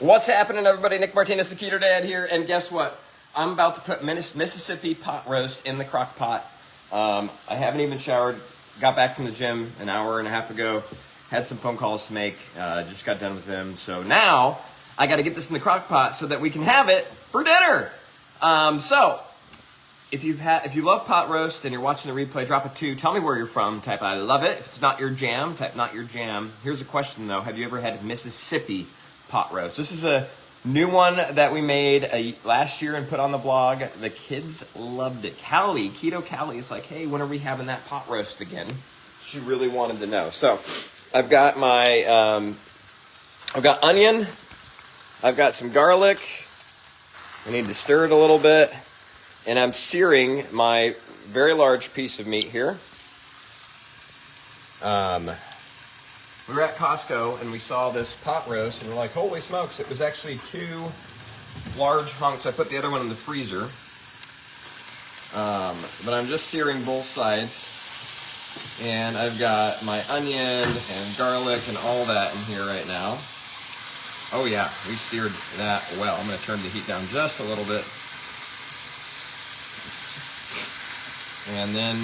What's happening, everybody? Nick Martinez, the Keto Dad here, and guess what? I'm about to put Mississippi pot roast in the crock pot. I haven't even showered. Got back from the gym an hour and a half ago. Had some phone calls to make. Just got done with them. So now I got to get this in the crock pot so that we can have it for dinner. So if you love pot roast and you're watching the replay, drop a 2. Tell me where you're from. Type I love it. If it's not your jam, type not your jam. Here's a question though: have you ever had Mississippi pot roast? This is a new one that we made last year and put on the blog. The kids loved it. Callie, Keto Callie, is like, hey, when are we having that pot roast again? She really wanted to know. So I've got my, I've got onion. I've got some garlic. I need to stir it a little bit. And I'm searing my very large piece of meat here. We were at Costco and we saw this pot roast and we're like, holy smokes, it was actually 2 large hunks. I put the other one in the freezer. But I'm just searing both sides. And I've got my onion and garlic and all that in here right now. Oh yeah, we seared that well. I'm going to turn the heat down just a little bit. And then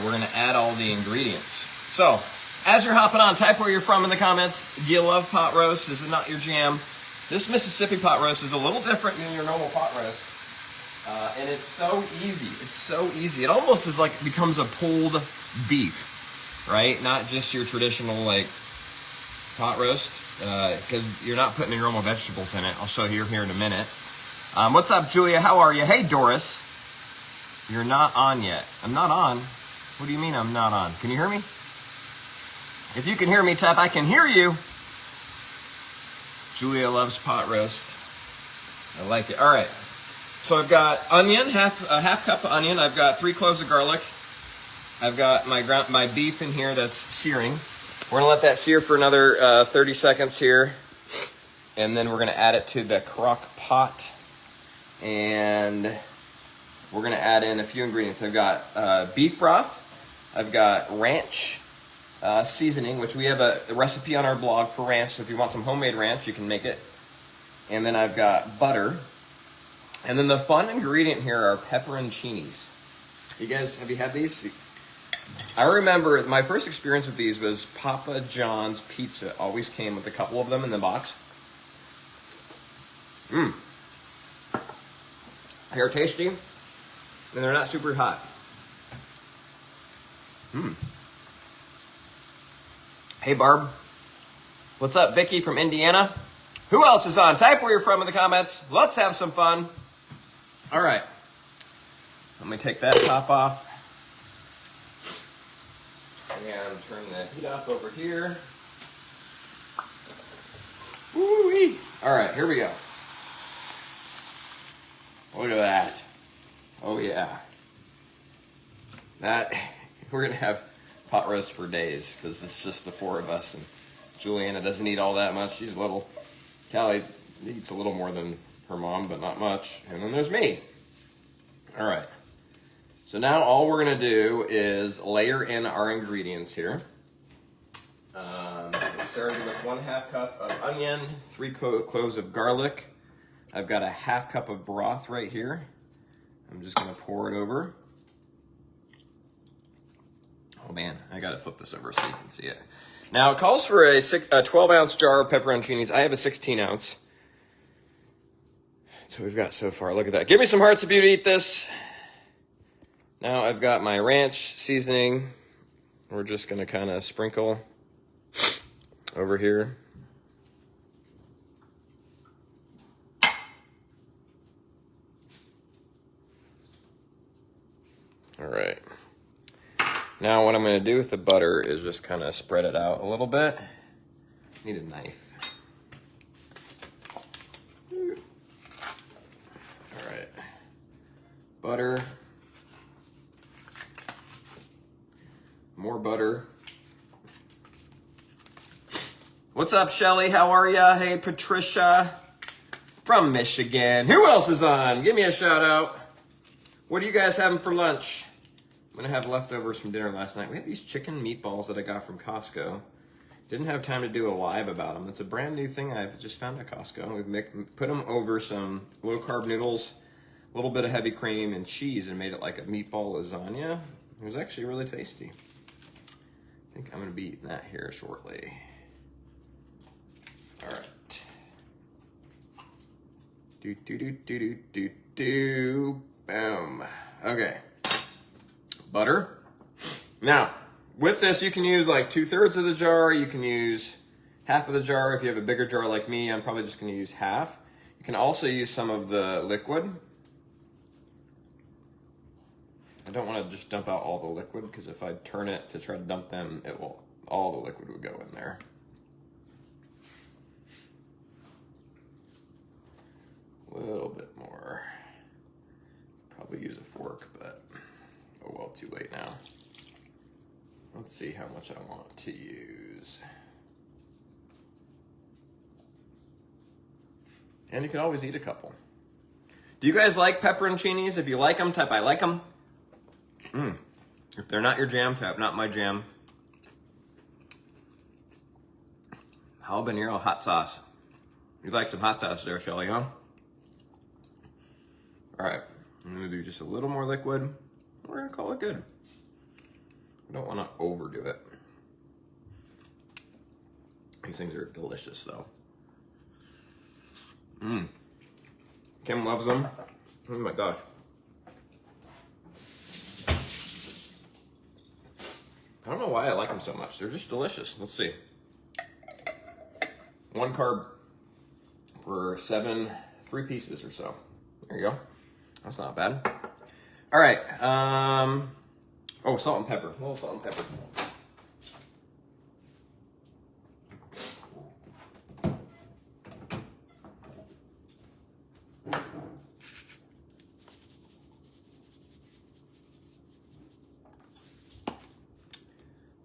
we're going to add all the ingredients. So, as you're hopping on, type where you're from in the comments. Do you love pot roast? Is it not your jam? This Mississippi pot roast is a little different than your normal pot roast. And it's so easy. It's so easy. It almost is like becomes a pulled beef, right? Not just your traditional like pot roast, because you're not putting your normal vegetables in it. I'll show you here in a minute. What's up, Julia? How are you? Hey, Doris. You're not on yet. I'm not on. What do you mean I'm not on? Can you hear me? If you can hear me, type I can hear you. Julia loves pot roast. I like it. All right. So I've got onion, a half cup of onion. I've got 3 cloves of garlic. I've got my beef in here that's searing. We're going to let that sear for another 30 seconds here. And then we're going to add it to the crock pot. And we're going to add in a few ingredients. I've got beef broth. I've got ranch seasoning, which we have a recipe on our blog for ranch. So if you want some homemade ranch, you can make it. And then I've got butter. And then the fun ingredient here are pepperoncinis. You guys, have you had these? I remember my first experience with these was Papa John's Pizza. Always came with a couple of them in the box. They're tasty, and they're not super hot. Hey, Barb. What's up, Vicky from Indiana? Who else is on? Type where you're from in the comments. Let's have some fun. All right. Let me take that top off. And turn the heat up over here. Woo-wee. All right, here we go. Look at that. Oh, yeah. That, we're going to have pot roast for days because it's just the 4 of us. And Juliana doesn't eat all that much. She's little. Callie eats a little more than her mom, but not much. And then there's me. All right. So now all we're going to do is layer in our ingredients here. We started with 1/2 cup of onion, 3 cloves of garlic. I've got a 1/2 cup of broth right here. I'm just going to pour it over. Oh man, I got to flip this over so you can see it. Now it calls for a 12-ounce jar of pepperoncinis. I have a 16-ounce. That's what we've got so far. Look at that. Give me some hearts if you'd eat this. Now I've got my ranch seasoning. We're just going to kind of sprinkle over here. All right. Now what I'm going to do with the butter is just kind of spread it out a little bit. Need a knife. All right. Butter. More butter. What's up, Shelly? How are ya? Hey, Patricia from Michigan. Who else is on? Give me a shout out. What are you guys having for lunch? I'm going to have leftovers from dinner last night. We had these chicken meatballs that I got from Costco. Didn't have time to do a live about them. It's a brand new thing I've just found at Costco. We've put them over some low carb noodles, a little bit of heavy cream and cheese, and made it like a meatball lasagna. It was actually really tasty. I think I'm gonna be eating that here shortly. All right. Boom. Okay. Butter. Now, with this, you can use like 2/3 of the jar. You can use half of the jar. If you have a bigger jar like me, I'm probably just going to use half. You can also use some of the liquid. I don't want to just dump out all the liquid, because if I turn it to try to dump them, all the liquid would go in there. A little bit more. Probably use a fork, but oh well, too late now. Let's see how much I want to use. And you can always eat a couple. Do you guys like pepperoncinis? If you like them, type I like them. If they're not your jam, type not my jam. Habanero hot sauce. You like some hot sauce there, Shelly, huh? All right, I'm gonna do just a little more liquid. We're gonna call it good. I don't want to overdo it. These things are delicious, though. Kim loves them. Oh my gosh. I don't know why I like them so much. They're just delicious. Let's see. 1 carb for 3 pieces or so. There you go. That's not bad. All right. Oh, salt and pepper. A little salt and pepper.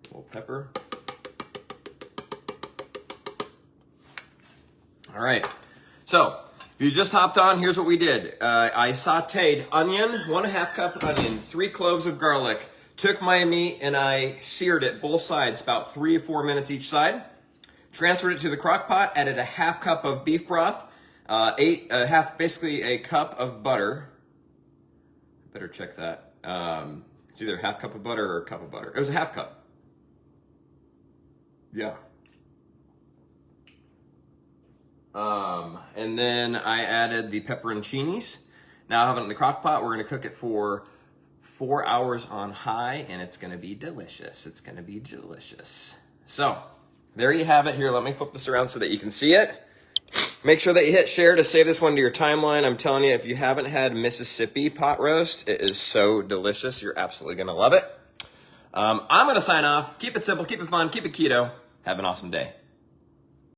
A little pepper. All right. So, if you just hopped on, here's what we did. I sauteed onion, 1/2 cup onion, 3 cloves of garlic. Took my meat and I seared it both sides, about 3 or 4 minutes each side. Transferred it to the crock pot, added 1/2 cup of beef broth, basically a cup of butter. Better check that. It's either 1/2 cup of butter or a cup of butter. It was a 1/2 cup. Yeah. And then I added the pepperoncinis. Now I have it in the crock pot. We're gonna cook it for 4 hours on high, and it's gonna be delicious. It's gonna be delicious. So, there you have it. Here, let me flip this around so that you can see it. Make sure that you hit share to save this one to your timeline. I'm telling you, if you haven't had Mississippi pot roast, it is so delicious. You're absolutely gonna love it. I'm gonna sign off. Keep it simple, keep it fun, keep it keto. Have an awesome day.